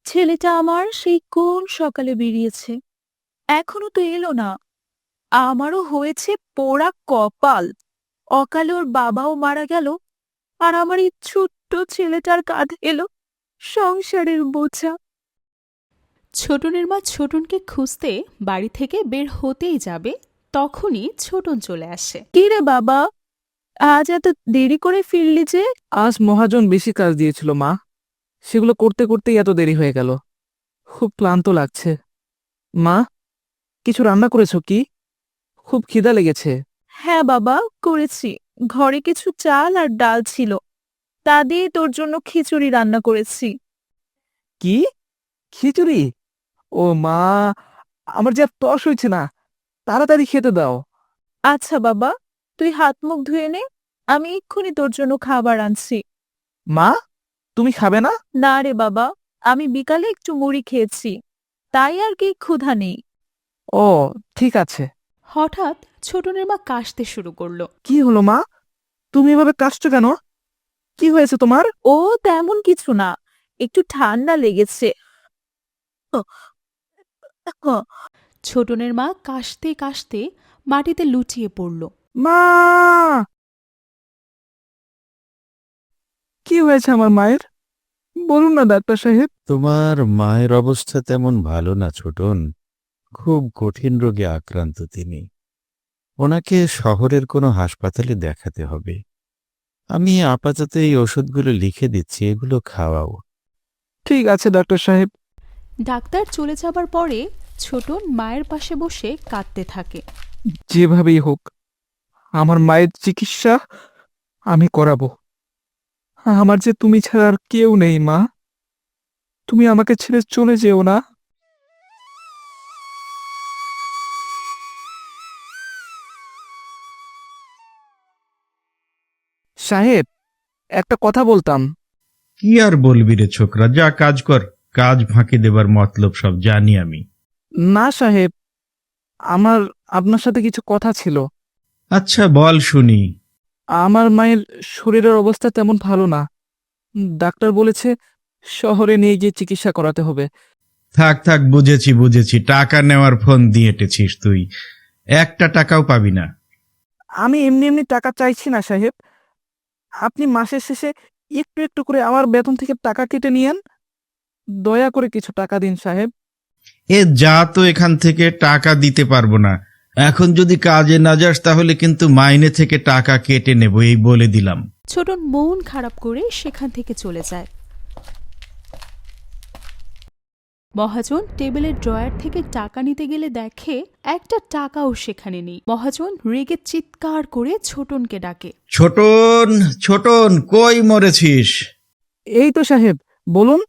ছেলেটা আমার সেই কোন সকালে বেরিয়েছে, এখনো তো এলো না। আমারও হয়েছে পোড়া কপাল। অকালে ওর বাবাও মারা গেল, আর আমার এই ছোট্ট ছেলেটার কাঁধে এলো সংসারের বোঝা। ছোটনের মা ছোটনকে খুঁজতে বাড়ি থেকে বের হতেই যাবে, তখনই ছোটন চলে আসে। কি রে বাবা, আজ এত দেরি করে ফিরলি যে? আজ মহাজন বেশি কাজ দিয়েছিল মা, সেগুলো করতে করতেই এত দেরি হয়ে গেল। খুব ক্লান্ত লাগছে। মা, কিছু রান্না করেছো কি? খুব খিদা লেগেছে। হ্যাঁ বাবা, করেছি। ঘরে কিছু চাল আর ডাল ছিল, তা দিয়ে তোর জন্য খিচুড়ি রান্না করেছি। কি, খিচুড়ি? ও মা, আমার যে আর তস হয়েছে না, তাড়াতাড়ি খেতে দাও। আচ্ছা বাবা, তুই হাত মুখ ধুয়ে নে, আমি এক্ষুনি তোর জন্য খাবার আনছি। মা, তুমি খাবে না? না রে বাবা, আমি বিকালে একটু মুড়ি খেয়েছি, তাই আর কি ক্ষুধা নেই। ও, ঠিক আছে। হঠাৎ ছোটনের মা কাশতে শুরু করলো। কি হলো মা, তুমি এভাবে কাশছো কেন? কি হয়েছে তোমার? ও তেমন কিছু না, একটু ঠান্ডা লেগেছে। ছোটনের মা কাশতে কাশতে মাটিতে লুটিয়ে পড়ল। মা, কি হয়েছে আমার মায়ের? বলুন না ডাক্তার সাহেব। তোমার মায়ের অবস্থা তেমন ভালো না ছোটন, খুব কঠিন রোগে আক্রান্ত তিনি। ওনাকে শহরের কোনো হাসপাতালে দেখাতে হবে। আমি আপাতত এই ওষুধগুলো লিখে দিচ্ছি, এগুলো খাওয়াও। ঠিক আছে ডাক্তার সাহেব। ডাক্তার চলে যাবার পরে ছোটন মায়ের পাশে বসে কাঁদতে থাকে। যেভাবেই হোক আমার মায়ের চিকিৎসা আমি করাবো। আমার যে তুমি ছাড়া আর কেউ নেই মা, তুমি আমাকে ছেড়ে চলে যেও না। সাহেব, একটা কথা বলতাম। কি আর বলবি রে ছোকরা, যা কাজ কর। কাজ ফাঁকি দেবার মতলব সব জানি আমি। না সাহেব, আমার আপনার সাথে কিছু কথা ছিল। আচ্ছা বল শুনি। আমার মায়ের শরীরের অবস্থা তেমন ভালো না। ডাক্তার বলেছে শহরে নিয়ে গিয়ে চিকিৎসা করাতে হবে। থাক থাক, বুঝেছি বুঝেছি, টাকা নেওয়ার ফোন দিয়ে এঁটেছিস তুই। একটা টাকাও পাবি না। আমি এমনি এমনি টাকা চাইছি না সাহেব। আপনি মাসের শেষে একটু একটু করে আমার বেতন থেকে টাকা কেটে নিয়েন। দয়া করে কিছু টাকা দিন সাহেব। এ যা, তো এখান থেকে টাকা দিতে পারবো না। এখন যদি কাজে না যাস তাহলে কিন্তু মাইনে থেকে টাকা কেটে নেব, এই বলে দিলাম। ছোটন মন খারাপ করে সেখান থেকে চলে যায়। মহাজন টেবিলের ড্রয়ার থেকে টাকা নিতে গেলে দেখে একটা টাকাও সেখানে নেই। মহাজন রেগে চিৎকার করে ছোটনকে ডাকে। ছোটন, ছোটন, কই মরেছিস? এই তো সাহেব, বলুন।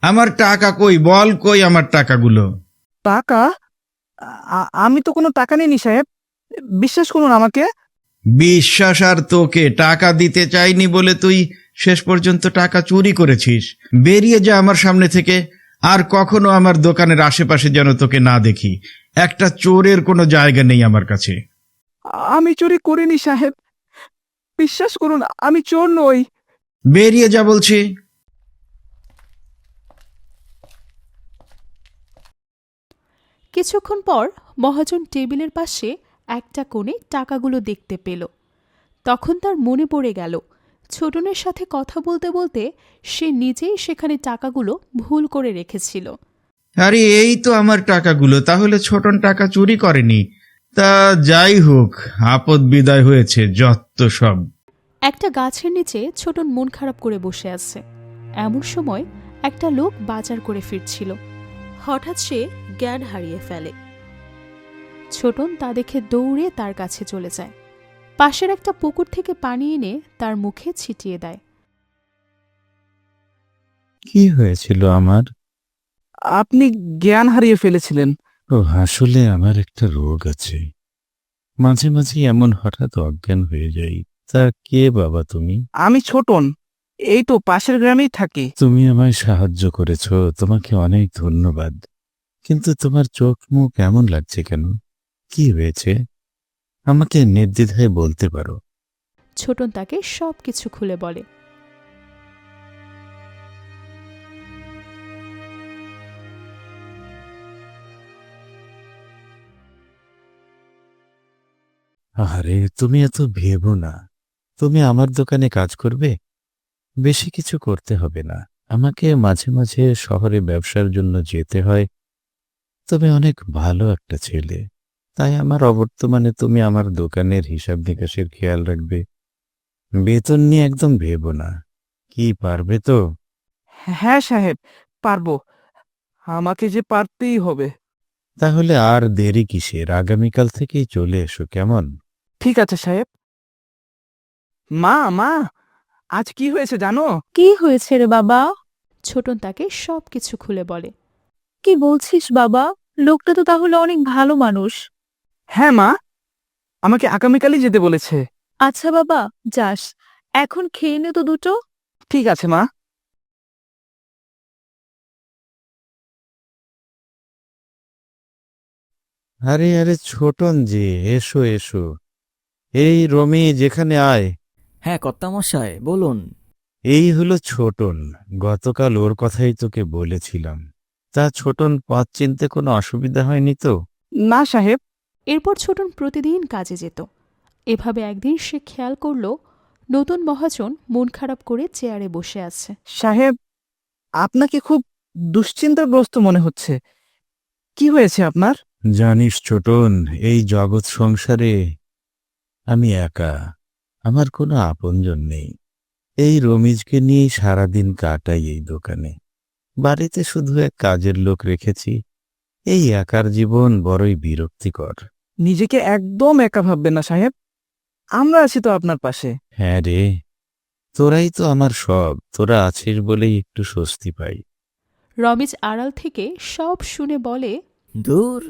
আমার টাকা কই, বল কই আমার টাকাগুলো? টাকা? আমি তো কোনো টাকা নিইনি সাহেব, বিশ্বাস করুন আমাকে। বিশ্বাস আর তোকে? টাকা দিতে চাইনি বলে তুই শেষ পর্যন্ত টাকা চুরি করেছিস। বেরিয়ে যা আমার সামনে থেকে, আর কখনো আমার দোকানের আশেপাশে যেন তোকে না দেখি। একটা চোরের কোনো জায়গা নেই আমার কাছে। আমি চুরি করিনি সাহেব, বিশ্বাস করুন আমি চোর নই। বেরিয়ে যা বলছি। কিছুক্ষণ পর মহাজন টেবিলের পাশে একটা কোণে টাকাগুলো দেখতে পেল। তখন তার মনে পড়ে গেল ছোটনের সাথে কথা বলতে বলতে সে নিজেই সেখানে টাকাগুলো ভুল করে রেখেছিল। আরে এই তো আমার টাকাগুলো, তাহলে ছোটন টাকা চুরি করেনি। তা যাই হোক, আপদ বিদায় হয়েছে যত সব। একটা গাছের নিচে ছোটন মন খারাপ করে বসে আছে। এমন সময় একটা লোক বাজার করে ফিরছিল। হঠাৎ সে জ্ঞান হারিয়ে ফেলে। ছোটন তা দেখে দৌড়ে তার কাছে চলে যায়। পাশের একটা পুকুর থেকে পানি এনে তার মুখে ছিটিয়ে দেয়। কি হয়েছিল আমার? আপনি জ্ঞান হারিয়ে ফেলেছিলেন। ও, আসলে আমার একটা রোগ আছে, মাঝে মাঝে এমন হঠাৎ অজ্ঞান হয়ে যাই। তা কে বাবা তুমি? আমি ছোটন, এই তো পাশের গ্রামেই থাকি। তুমি আমায় সাহায্য করেছো, তোমাকে অনেক ধন্যবাদ। কিন্তু তোমার চোখ মুখ এমন লাগছে কেন? কি হয়েছে? আমাকে নির্দ্বিধায় বলতে পারো। ছোটন তাকে সবকিছু খুলে বলে। আরে তুমি এত ভেবো না। তুমি আমার দোকানে কাজ করবে, বেশি কিছু করতে হবে না। আমাকে মাঝে মাঝে শহরে ব্যবসার জন্য যেতে হয়। তুমি অনেক ভালো একটা ছেলে, তাই আমার অবর্তমানে তুমি আমার দোকানের হিসাব নিকাশের খেয়াল রাখবে। বেতন নিয়ে একদম ভেবো না। কি পারবে তো? হ্যাঁ সাহেব, পারবো। আমাকে যে পারতেই হবে। তাহলে আর দেরি কিসের, আগামীকাল থেকেই চলে এসো, কেমন? ঠিক আছে সাহেব। মা মা, আজ কি হয়েছে জানো? কি হয়েছে রে বাবা? ছোটন তাকে সবকিছু খুলে বলে। কি বলছিস বাবা? লোকটা তো তাহলে অনেক ভালো মানুষ। হ্যাঁ মা, আমাকে আগামীকালই যেতে বলেছে। আচ্ছা বাবা, যাস। এখন খেয়ে নে তো দুটো। ঠিক আছে মা। আরে আরে ছোটন যে, এসো এসো। এই রমি, যেখানে আয়। হ্যাঁ কর্তামশাই, বলুন। এই হলো ছোটন। গতকাল ওর কথাই তোকে বলেছিলাম। তা ছোটন, পথ চিনতে কোনো অসুবিধা হয়নি তো? না সাহেব। এরপর ছোটন প্রতিদিন কাজে যেত। এভাবে একদিন সে খেয়াল করল নতুন মহাজন মন খারাপ করে চেয়ারে বসে আছে। সাহেব, আপনাকে খুব দুশ্চিন্তাগ্রস্ত মনে হচ্ছে। কি হয়েছে আপনার? জানিস ছোটন, এই জগৎ সংসারে আমি একা। আমার কোনো আপনজন নেই। এই রমিজকে নিয়েই সারাদিন কাটাই এই দোকানে। বাড়িতে শুধু এক কাজের লোক রেখেছি। এই একার জীবন বড়ই বিরক্তিকর। নিজেকে একদম একা ভাববেন না সাহেব, আমরা আছি তো আপনার পাশে। হ্যাঁ রে, তোরাই তো আমার সব। তোরা আছিস বলেই একটু স্বস্তি পাই। রমিজ আড়াল থেকে সব শুনে বলে, দূর,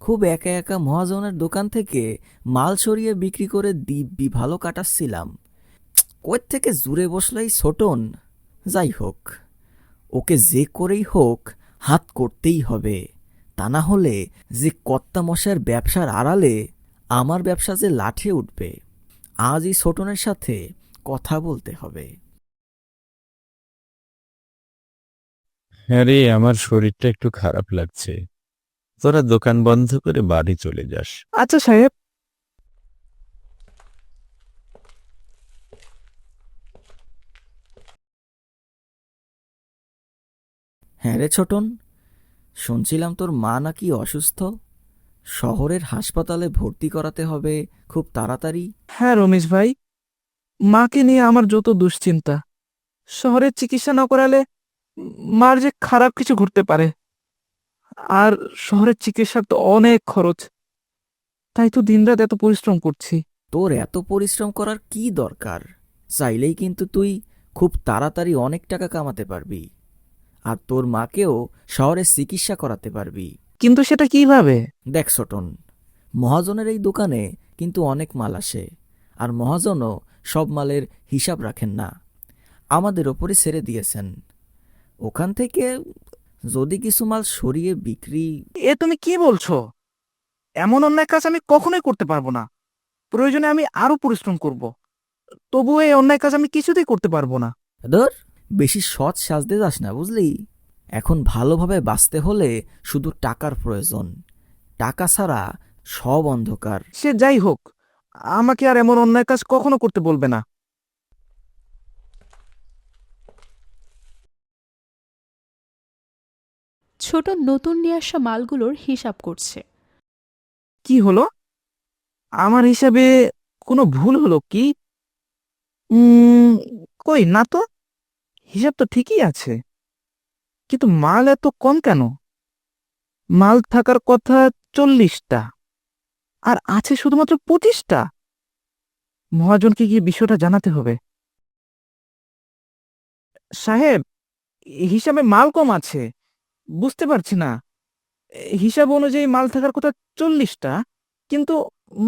খুব একা একা মহাজনের দোকান থেকে মাল সরিয়ে বিক্রি করে দিব্যি ভালো কাটাচ্ছিলাম। কই থেকে জুড়ে বসলেই ছোটন। যাই হোক, ওকে যে করেই হোক হাত করতেই হবে। তা না হলে যে কর্তামশায়ের ব্যবসার আড়ালে আমার ব্যবসা যে লাঠে উঠবে। আজই ছোটনের সাথে কথা বলতে হবে। হ্যাঁ রে, আমার শরীরটা একটু খারাপ লাগছে। তোরা দোকান বন্ধ করে বাড়ি চলে যাস। আচ্ছা সাহেব। হ্যাঁ রে ছোটন, শুনছিলাম তোর মা নাকি অসুস্থ। শহরের হাসপাতালে ভর্তি করাতে হবে খুব তাড়াতাড়ি। হ্যাঁ রমেশ ভাই, মাকে নিয়ে আমার যত দুশ্চিন্তা। শহরের চিকিৎসা না করালে মার যে খারাপ কিছু ঘটতে পারে। আর শহরের চিকিৎসার তো অনেক খরচ। তাই তো দিনরাত এত পরিশ্রম করছি। তোর এত পরিশ্রম করার কি দরকার? চাইলেই কিন্তু তুই খুব তাড়াতাড়ি অনেক টাকা কামাতে পারবি। আর তোর মাকেও শহরে চিকিৎসা করাতে পারবি। কিন্তু সেটা কিভাবে? দেখ ছোটন, মহাজনের এই দোকানে কিন্তু অনেক মাল আসে। আর মহাজনও সব মালের হিসাব রাখেন না, আমাদের ওপরে ছেড়ে দিয়েছেন। ওখান থেকে যদি কিছু মাল সরিয়ে বিক্রি। এ তুমি কি বলছো? এমন অন্যায় কাজ আমি কখনোই করতে পারবো না। প্রয়োজনে আমি আরো পরিশ্রম করব। তবুও এই অন্যায় কাজ আমি কিছুতেই করতে পারবো না। ধর, বেশি সৎ সাজতে যাস না, বুঝলি? এখন ভালোভাবে বাঁচতে হলে শুধু টাকার প্রয়োজন। টাকা ছাড়া সব অন্ধকার। সে যাই হোক, আমাকে আর এমন অন্যায় কাজ কখনো করতে বলবে না। ছোটন নতুন নিয়ে আসা মালগুলোর হিসাব করছে। কি হলো? আমার হিসাবে কোনো ভুল হলো কি? কই না তো, হিসাব তো ঠিকই আছে। কিন্তু মাল এত কম কেন? মাল থাকার কথা 40টা, আর আছে শুধুমাত্র 25টা। মহাজনকে গিয়ে বিষয়টা জানাতে হবে। সাহেব, হিসাবে মাল কম আছে, বুঝতে পারছি না। হিসাব অনুযায়ী মাল থাকার কথা 40টা, কিন্তু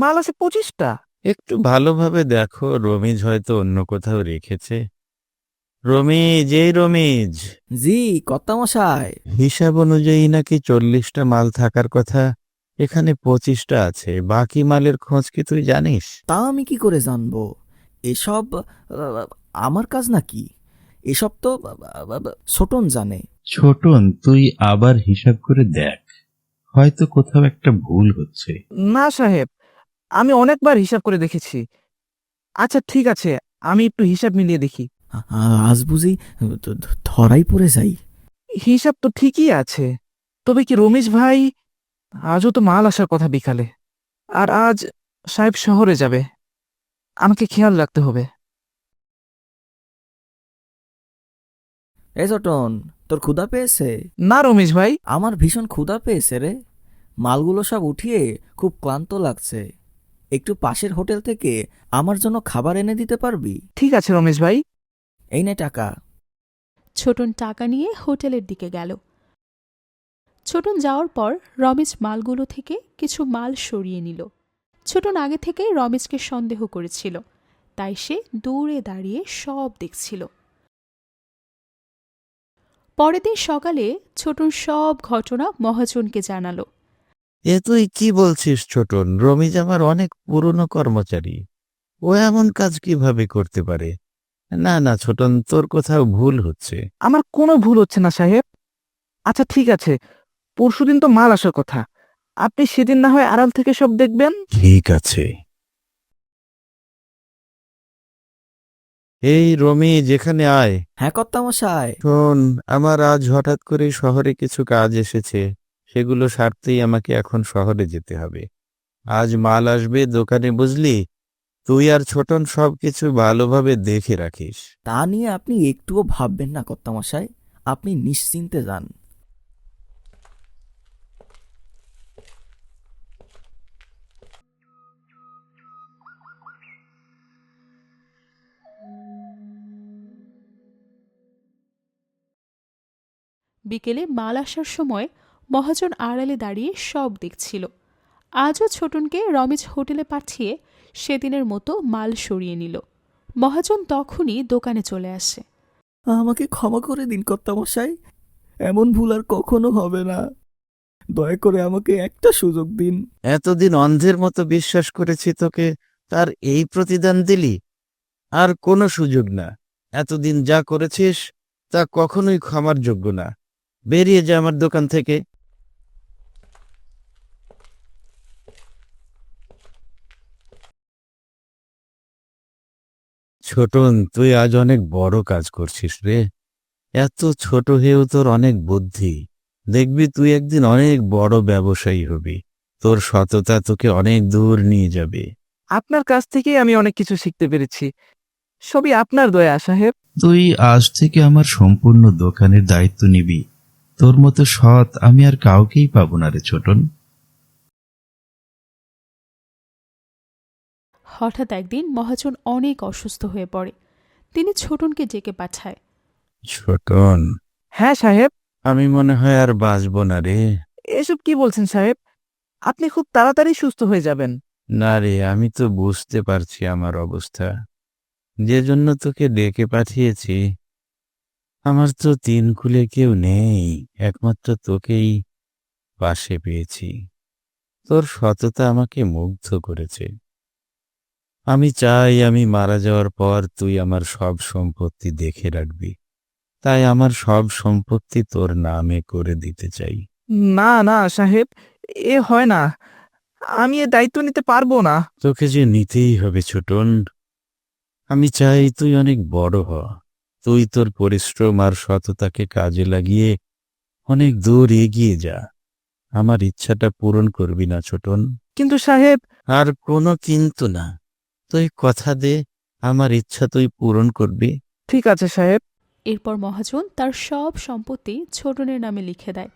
মাল আছে 25টা। একটু ভালোভাবে দেখো, রমিজ হয়তো অন্য কোথাও রেখেছে। রমিজ, এই রমিজ। জি কর্তামশাই। হিসাব অনুযায়ী নাকি 40টা মাল থাকার কথা, এখানে 25টা আছে। বাকি মালের খোঁজ কি তুই জানিস? তা আমি কি করে জানবো? এসব আমার কাজ নাকি? এসব তো ছোটন জানে। ছোটন, তুই আবার হিসাব করে দেখ, হয়তো কোথাও একটা ভুল হচ্ছে। না সাহেব, আমি অনেকবার হিসাব করে দেখেছি। আচ্ছা ঠিক আছে, আমি একটু হিসাব মিলিয়ে দেখি। আজ বুঝি ধরাই পড়ে যাই। হিসাব তো ঠিকই আছে, তবে কি রমেশ ভাই, আজও তো মাল আসার কথা বিকালে, আর আজ সাহেব শহরে যাবে, আমাকে খেয়াল রাখতে হবে। এ ছোটন, তোর ক্ষুধা পেয়েছে? না রমেশ ভাই। আমার ভীষণ ক্ষুধা পেয়েছে রে। মালগুলো সব উঠিয়ে খুব ক্লান্ত লাগছে। একটু পাশের হোটেল থেকে আমার জন্য খাবার এনে দিতে পারবি? ঠিক আছে রমেশ ভাই। এই নে টাকা। ছোটন টাকা নিয়ে হোটেলের দিকে গেল। ছোটন যাওয়ার পর রমেশ মালগুলো থেকে কিছু মাল সরিয়ে নিল। ছোটন আগে থেকেই রমেশকে সন্দেহ করেছিল, তাই সে দূরে দাঁড়িয়ে সব দেখছিল। পরের দিন সকালে ছোটন সব ঘটনা মহাজনকে জানালো। এ তুই কি বলছিস ছোটন? রমিজ আমার অনেক পুরনো কর্মচারী, ও এমন কাজ কিভাবে করতে পারে? না না ছোটন, তোর কোথাও ভুল হচ্ছে। আমার কোনো ভুল হচ্ছে না সাহেব। আচ্ছা ঠিক আছে, পরশুদিন তো মাল আসার কথা, আপনি সেদিন না হয় আড়াল থেকে সব দেখবেন। ঠিক আছে। এই রমিজ, এখানে আয়। হ্যাঁ কর্তামশাই। শোন, আমার আজ হঠাৎ করে শহরে কিছু কাজ এসেছে, সেগুলো সারতেই আমাকে এখন শহরে যেতে হবে। আজ মাল আসবে দোকানে, বুঝলি? তুই আর ছোটন সবকিছু ভালোভাবে দেখে রাখিস। তা নিয়ে আপনি একটুও ভাববেন না কর্তামশাই, আপনি নিশ্চিন্তে যান। বিকেলে মাল আসার সময় মহাজন আড়ালে দাঁড়িয়ে সব দেখছিল। আজও ছোটনকে রমেশ হোটেলে পাঠিয়ে সেদিনের মতো মাল সরিয়ে নিল। মহাজন তখনই দোকানে চলে আসে। আমাকে ক্ষমা করে দিন কর্তামশাই, এমন ভুল আর কখনো হবে না। দয়া করে আমাকে একটা সুযোগ দিন। এতদিন অন্ধের মতো বিশ্বাস করেছি তোকে, তার এই প্রতিদান দিলি? আর কোনো সুযোগ না। এতদিন যা করেছিস তা কখনোই ক্ষমার যোগ্য না। বেরিয়ে যা আমার দোকান থেকে। ছোটন, তুই আজ অনেক বড় কাজ করছিস রে। এত ছোট হয়েও তোর অনেক বুদ্ধি। দেখবি তুই একদিন অনেক বড় ব্যবসায়ী হবি। তোর সততা তোকে অনেক দূর নিয়ে যাবে। আপনার কাছ থেকেই আমি অনেক কিছু শিখতে পেরেছি, সবই আপনার দয়া সাহেব। তুই আজ থেকে আমার সম্পূর্ণ দোকানের দায়িত্ব নিবি। তোর মতো সৎ আমি আর কাউকেই পাবো না রে ছোটন। হঠাৎ একদিন মহাজন অনেক অসুস্থ হয়ে পড়ে। তিনি ছোটনকে ডেকে পাঠায়। ছোটন, হ্যাঁ সাহেব। আমি মনে হয় আর বাঁচব না রে। এসব কি বলছেন সাহেব, আপনি খুব তাড়াতাড়ি সুস্থ হয়ে যাবেন। না রে, আমি তো বুঝতে পারছি আমার অবস্থা। যে জন্য তোকে ডেকে পাঠিয়েছি, আমার তো তিন কুলে কেউ নেই, একমাত্র তোকেই পাশে পেয়েছি। তোর সততা আমাকে মুগ্ধ করেছে। আমি চাই আমি মারা যাওয়ার পর তুই আমার সব সম্পত্তি দেখে রাখবি। তাই আমার সব সম্পত্তি তোর নামে করে দিতে চাই। না না সাহেব, এ হয় না, আমি এ দায়িত্ব নিতে পারবো না। তোকে যে নিতেই হবে ছোটন। আমি চাই তুই অনেক বড় হ। তুই তোর পরিশ্রম আর সততাকে কাজে লাগিয়ে অনেক দূর এগিয়ে যা। আমার ইচ্ছাটা পূরণ করবি না ছোটন? কিন্তু সাহেব। আর কোনো কিন্তু না। তুই কথা দে, আমার ইচ্ছা তুই পূরণ করবি। ঠিক আছে সাহেব। এরপর মহাজন তার সব সম্পত্তি ছোটনের নামে লিখে দেয়।